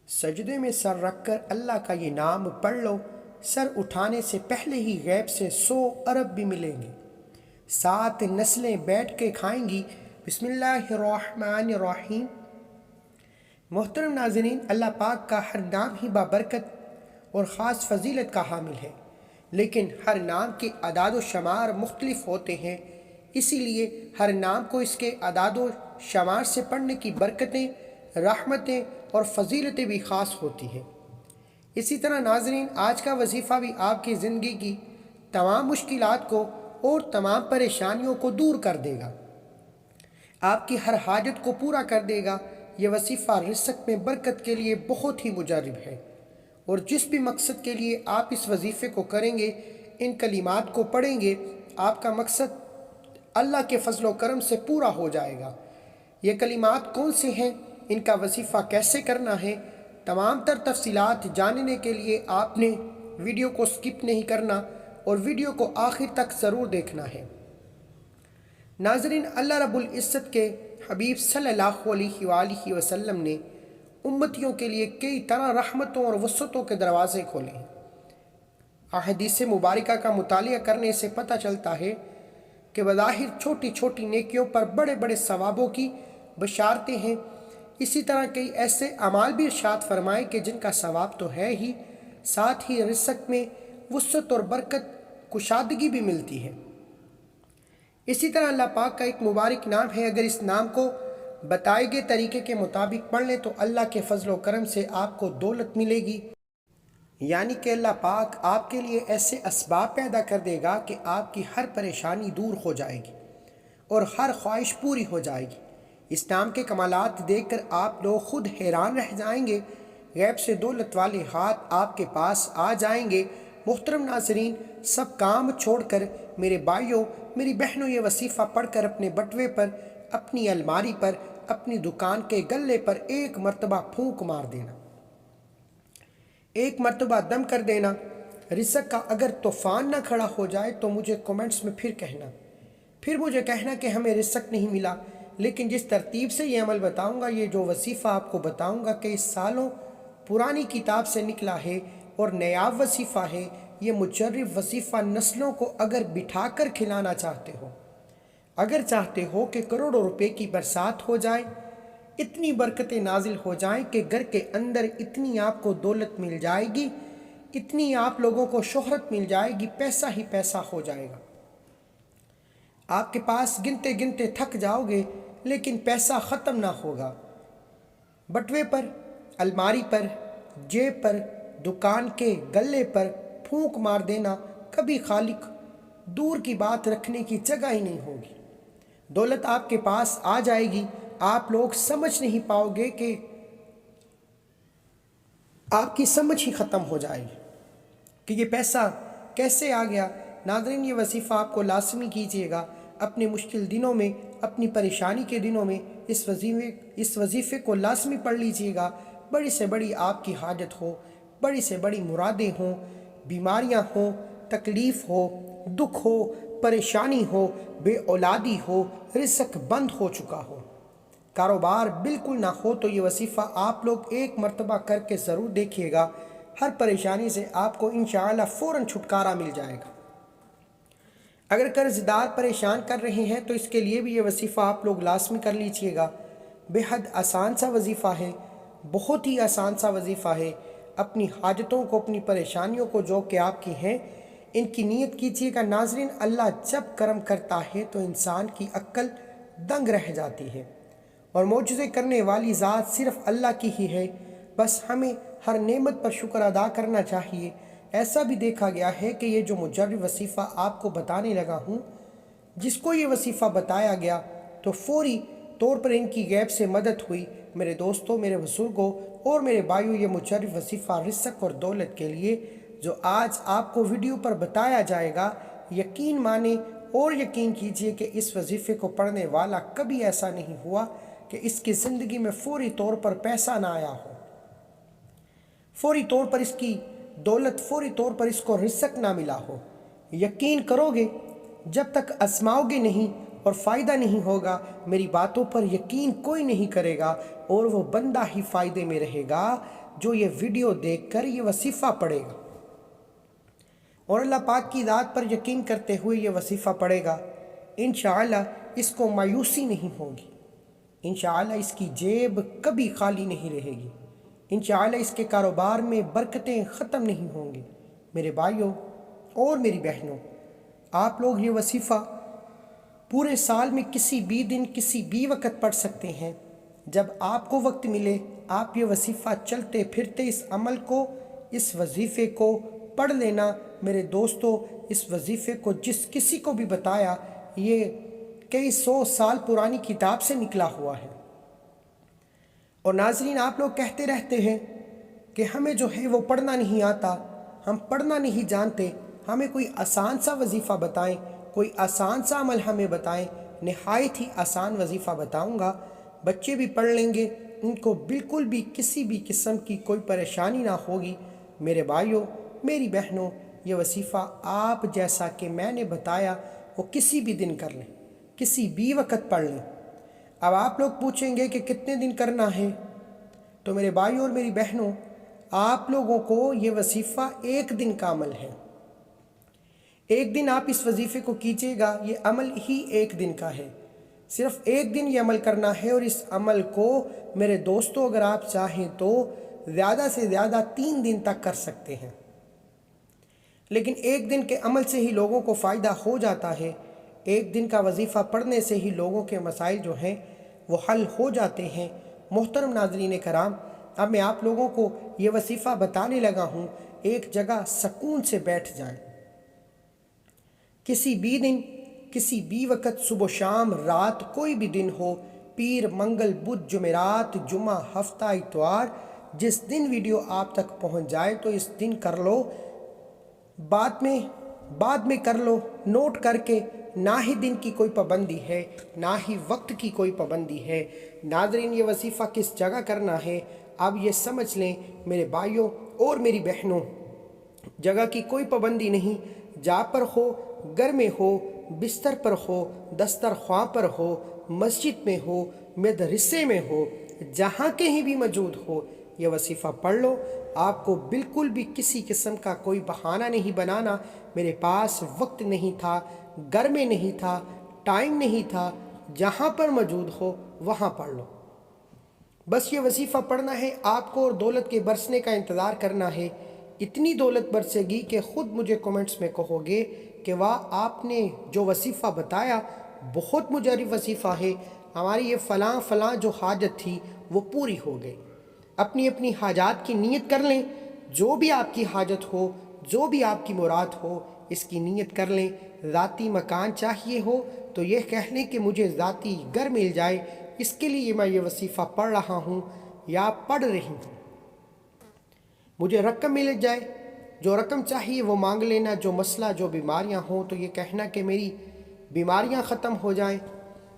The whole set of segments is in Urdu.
سجدے میں سر رکھ کر اللہ کا یہ نام پڑھ لو، سر اٹھانے سے پہلے ہی غیب سے 100 ارب بھی ملیں گے۔ 7 نسلیں بیٹھ کے کھائیں گی۔ بسم اللہ الرحمن الرحیم۔ محترم ناظرین، اللہ پاک کا ہر نام ہی بابرکت اور خاص فضیلت کا حامل ہے، لیکن ہر نام کے اعداد و شمار مختلف ہوتے ہیں، اسی لیے ہر نام کو اس کے اعداد و شمار سے پڑھنے کی برکتیں، رحمتیں اور فضیلتیں بھی خاص ہوتی ہیں۔ اسی طرح ناظرین، آج کا وظیفہ بھی آپ کی زندگی کی تمام مشکلات کو اور تمام پریشانیوں کو دور کر دے گا، آپ کی ہر حاجت کو پورا کر دے گا۔ یہ وظیفہ رزق میں برکت کے لیے بہت ہی مجرب ہے، اور جس بھی مقصد کے لیے آپ اس وظیفے کو کریں گے، ان کلمات کو پڑھیں گے، آپ کا مقصد اللہ کے فضل و کرم سے پورا ہو جائے گا۔ یہ کلمات کون سے ہیں، ان کا وظیفہ کیسے کرنا ہے، تمام تر تفصیلات جاننے کے لیے آپ نے ویڈیو کو سکپ نہیں کرنا اور ویڈیو کو آخر تک ضرور دیکھنا ہے۔ ناظرین، اللہ رب العزت کے حبیب صلی اللہ علیہ وآلہ وسلم نے امتیوں کے لیے کئی طرح رحمتوں اور وسعتوں کے دروازے کھولے ہیں۔ احادیث مبارکہ کا مطالعہ کرنے سے پتہ چلتا ہے کہ بظاہر چھوٹی چھوٹی نیکیوں پر بڑے بڑے ثوابوں کی بشارتیں ہیں۔ اسی طرح کئی ایسے اعمال بھی ارشاد فرمائے کہ جن کا ثواب تو ہے ہی، ساتھ ہی رزق میں وسعت اور برکت، کشادگی بھی ملتی ہے۔ اسی طرح اللہ پاک کا ایک مبارک نام ہے، اگر اس نام کو بتائے گئے طریقے کے مطابق پڑھ لیں تو اللہ کے فضل و کرم سے آپ کو دولت ملے گی، یعنی کہ اللہ پاک آپ کے لیے ایسے اسباب پیدا کر دے گا کہ آپ کی ہر پریشانی دور ہو جائے گی اور ہر خواہش پوری ہو جائے گی۔ اس نام کے کمالات دیکھ کر آپ لوگ خود حیران رہ جائیں گے، غیب سے دولت والے ہاتھ آپ کے پاس آ جائیں گے۔ محترم ناظرین، سب کام چھوڑ کر میرے بھائیوں، میری بہنوں، یہ وظیفہ پڑھ کر اپنے بٹوے پر، اپنی الماری پر، اپنی دکان کے گلے پر ایک مرتبہ پھونک مار دینا، ایک مرتبہ دم کر دینا۔ رزق کا اگر طوفان نہ کھڑا ہو جائے تو مجھے کومنٹس میں پھر مجھے کہنا کہ ہمیں رزق نہیں ملا، لیکن جس ترتیب سے یہ عمل بتاؤں گا، یہ جو وظیفہ آپ کو بتاؤں گا کہ اس سالوں پرانی کتاب سے نکلا ہے اور نیاب وظیفہ ہے، یہ مجرب وظیفہ نسلوں کو اگر بٹھا کر کھلانا چاہتے ہو، اگر چاہتے ہو کہ کروڑوں روپے کی برسات ہو جائے، اتنی برکتیں نازل ہو جائیں کہ گھر کے اندر اتنی آپ کو دولت مل جائے گی، اتنی آپ لوگوں کو شہرت مل جائے گی، پیسہ ہی پیسہ ہو جائے گا۔ آپ کے پاس گنتے گنتے تھک جاؤ گے، لیکن پیسہ ختم نہ ہوگا۔ بٹوے پر، الماری پر، جیب پر، دکان کے گلے پر پھونک مار دینا، کبھی خالق دور کی بات رکھنے کی جگہ ہی نہیں ہوگی۔ دولت آپ کے پاس آ جائے گی، آپ لوگ سمجھ نہیں پاؤ گے کہ آپ کی سمجھ ہی ختم ہو جائے گی کہ یہ پیسہ کیسے آ گیا۔ ناظرین، یہ وظیفہ آپ کو لازمی کیجیے گا، اپنے مشکل دنوں میں، اپنی پریشانی کے دنوں میں اس وظیفے کو لازمی پڑھ لیجیے گا۔ بڑی سے بڑی آپ کی حاجت ہو، بڑی سے بڑی مرادیں ہوں، بیماریاں ہوں، تکلیف ہو، دکھ ہو، پریشانی ہو، بے اولادی ہو، رزق بند ہو چکا ہو، کاروبار بالکل نہ ہو، تو یہ وظیفہ آپ لوگ ایک مرتبہ کر کے ضرور دیکھیے گا۔ ہر پریشانی سے آپ کو انشاءاللہ فوراً چھٹکارا مل جائے گا۔ اگر قرض دار پریشان کر رہے ہیں تو اس کے لیے بھی یہ وظیفہ آپ لوگ لازمی کر لیجئے گا۔ بے حد آسان سا وظیفہ ہے، بہت ہی آسان سا وظیفہ ہے۔ اپنی حاجتوں کو، اپنی پریشانیوں کو جو کہ آپ کی ہیں، ان کی نیت کیجیے گا۔ ناظرین، اللہ جب کرم کرتا ہے تو انسان کی عقل دنگ رہ جاتی ہے، اور معجزے کرنے والی ذات صرف اللہ کی ہی ہے۔ بس ہمیں ہر نعمت پر شکر ادا کرنا چاہیے۔ ایسا بھی دیکھا گیا ہے کہ یہ جو مجرب وظیفہ آپ کو بتانے لگا ہوں، جس کو یہ وظیفہ بتایا گیا تو فوری طور پر ان کی غیب سے مدد ہوئی۔ میرے دوستوں، میرے بزرگوں اور میرے بھائیوں، یہ مجرب وظیفہ رزق اور دولت کے لیے جو آج آپ کو ویڈیو پر بتایا جائے گا، یقین مانیں اور یقین کیجئے کہ اس وظیفے کو پڑھنے والا کبھی ایسا نہیں ہوا کہ اس کی زندگی میں فوری طور پر پیسہ نہ آیا ہو، فوری طور پر اس کی دولت، فوری طور پر اس کو رزق نہ ملا ہو۔ یقین کرو گے، جب تک آزماؤ گے نہیں اور فائدہ نہیں ہوگا، میری باتوں پر یقین کوئی نہیں کرے گا، اور وہ بندہ ہی فائدے میں رہے گا جو یہ ویڈیو دیکھ کر یہ وظیفہ پڑھے گا اور اللہ پاک کی ذات پر یقین کرتے ہوئے یہ وظیفہ پڑھے گا۔ انشاءاللہ اس کو مایوسی نہیں ہوگی، انشاءاللہ اس کی جیب کبھی خالی نہیں رہے گی، انشاءاللہ اس کے کاروبار میں برکتیں ختم نہیں ہوں گی۔ میرے بھائیوں اور میری بہنوں، آپ لوگ یہ وظیفہ پورے سال میں کسی بھی دن کسی بھی وقت پڑھ سکتے ہیں۔ جب آپ کو وقت ملے آپ یہ وظیفہ چلتے پھرتے اس عمل کو، اس وظیفے کو پڑھ لینا۔ میرے دوستو، اس وظیفے کو جس کسی کو بھی بتایا، یہ کئی 100 سال پرانی کتاب سے نکلا ہوا ہے۔ اور ناظرین، آپ لوگ کہتے رہتے ہیں کہ ہمیں جو ہے وہ پڑھنا نہیں آتا، ہم پڑھنا نہیں جانتے، ہمیں کوئی آسان سا وظیفہ بتائیں، کوئی آسان سا عمل ہمیں بتائیں۔ نہایت ہی آسان وظیفہ بتاؤں گا، بچے بھی پڑھ لیں گے، ان کو بالکل بھی کسی بھی قسم کی کوئی پریشانی نہ ہوگی۔ میرے بھائیوں میری بہنوں، یہ وظیفہ آپ جیسا کہ میں نے بتایا وہ کسی بھی دن کر لیں، کسی بھی وقت پڑھ لیں۔ اب آپ لوگ پوچھیں گے کہ کتنے دن کرنا ہے، تو میرے بھائیوں اور میری بہنوں، آپ لوگوں کو یہ وظیفہ ایک دن کا عمل ہے۔ ایک دن آپ اس وظیفے کو کیجیے گا، یہ عمل ہی ایک دن کا ہے، صرف ایک دن یہ عمل کرنا ہے۔ اور اس عمل کو میرے دوستوں اگر آپ چاہیں تو زیادہ سے زیادہ 3 دن تک کر سکتے ہیں، لیکن ایک دن کے عمل سے ہی لوگوں کو فائدہ ہو جاتا ہے۔ ایک دن کا وظیفہ پڑھنے سے ہی لوگوں کے مسائل جو ہیں وہ حل ہو جاتے ہیں۔ محترم ناظرین کرام، اب میں آپ لوگوں کو یہ وظیفہ بتانے لگا ہوں، ایک جگہ سکون سے بیٹھ جائیں۔ کسی بھی دن کسی بھی وقت، صبح شام رات، کوئی بھی دن ہو، پیر منگل بدھ جمعرات جمعہ ہفتہ اتوار، جس دن ویڈیو آپ تک پہنچ جائے تو اس دن کر لو، بعد میں کر لو نوٹ کر کے۔ نہ ہی دن کی کوئی پابندی ہے، نہ ہی وقت کی کوئی پابندی ہے۔ ناظرین، یہ وظیفہ کس جگہ کرنا ہے اب یہ سمجھ لیں میرے بھائیوں اور میری بہنوں۔ جگہ کی کوئی پابندی نہیں، جہاں پر ہو، گھر میں ہو، بستر پر ہو، دسترخواں پر ہو، مسجد میں ہو، مدرسے میں ہو، جہاں کہیں بھی موجود ہو، یہ وظیفہ پڑھ لو۔ آپ کو بالکل بھی کسی قسم کا کوئی بہانہ نہیں بنانا، میرے پاس وقت نہیں تھا، گھر میں نہیں تھا، ٹائم نہیں تھا، جہاں پر موجود ہو وہاں پڑھ لو۔ بس یہ وظیفہ پڑھنا ہے آپ کو، اور دولت کے برسنے کا انتظار کرنا ہے۔ اتنی دولت برسے گی کہ خود مجھے کومنٹس میں کہو گے کہ واہ، آپ نے جو وظیفہ بتایا بہت مجرب وظیفہ ہے، ہماری یہ فلاں فلاں جو حاجت تھی وہ پوری ہو گئی۔ اپنی اپنی حاجات کی نیت کر لیں، جو بھی آپ کی حاجت ہو، جو بھی آپ کی مراد ہو، اس کی نیت کر لیں۔ ذاتی مکان چاہیے ہو تو یہ کہہ لیں کہ مجھے ذاتی گھر مل جائے، اس کے لیے میں یہ وظیفہ پڑھ رہا ہوں یا پڑھ رہی ہوں۔ مجھے رقم مل جائے، جو رقم چاہیے وہ مانگ لینا، جو مسئلہ جو بیماریاں ہوں تو یہ کہنا کہ میری بیماریاں ختم ہو جائیں،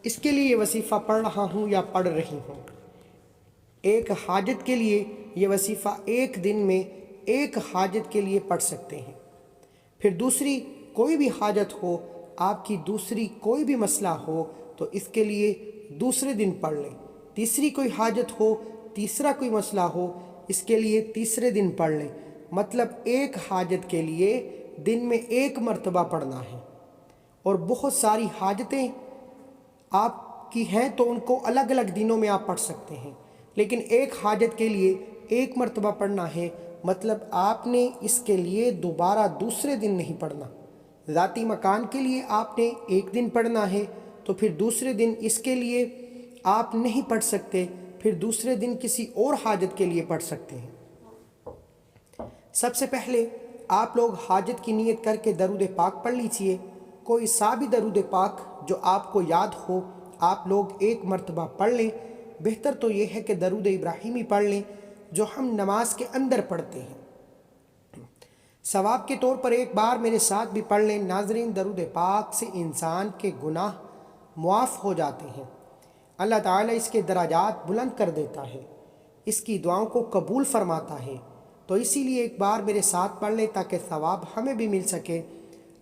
اس کے لیے یہ وظیفہ پڑھ رہا ہوں یا پڑھ رہی ہوں۔ ایک حاجت کے لیے یہ وظیفہ ایک دن میں ایک حاجت کے لیے پڑھ سکتے ہیں۔ پھر دوسری کوئی بھی حاجت ہو، آپ کی دوسری کوئی بھی مسئلہ ہو تو اس کے لیے دوسرے دن پڑھ لیں۔ تیسری کوئی حاجت ہو، تیسرا کوئی مسئلہ ہو، اس کے لیے تیسرے دن پڑھ لیں۔ مطلب ایک حاجت کے لیے دن میں ایک مرتبہ پڑھنا ہے، اور بہت ساری حاجتیں آپ کی ہیں تو ان کو الگ الگ دنوں میں آپ پڑھ سکتے ہیں، لیکن ایک حاجت کے لیے ایک مرتبہ پڑھنا ہے۔ مطلب آپ نے اس کے لیے دوبارہ دوسرے دن نہیں پڑھنا۔ ذاتی مکان کے لیے آپ نے ایک دن پڑھنا ہے تو پھر دوسرے دن اس کے لیے آپ نہیں پڑھ سکتے، پھر دوسرے دن کسی اور حاجت کے لیے پڑھ سکتے ہیں۔ سب سے پہلے آپ لوگ حاجت کی نیت کر کے درود پاک پڑھ لیجئے۔ کوئی سا بھی درود پاک جو آپ کو یاد ہو آپ لوگ ایک مرتبہ پڑھ لیں۔ بہتر تو یہ ہے کہ درود ابراہیمی پڑھ لیں جو ہم نماز کے اندر پڑھتے ہیں۔ ثواب کے طور پر ایک بار میرے ساتھ بھی پڑھ لیں۔ ناظرین، درود پاک سے انسان کے گناہ معاف ہو جاتے ہیں، اللہ تعالیٰ اس کے درجات بلند کر دیتا ہے، اس کی دعاؤں کو قبول فرماتا ہے۔ تو اسی لیے ایک بار میرے ساتھ پڑھ لیں تاکہ ثواب ہمیں بھی مل سکے،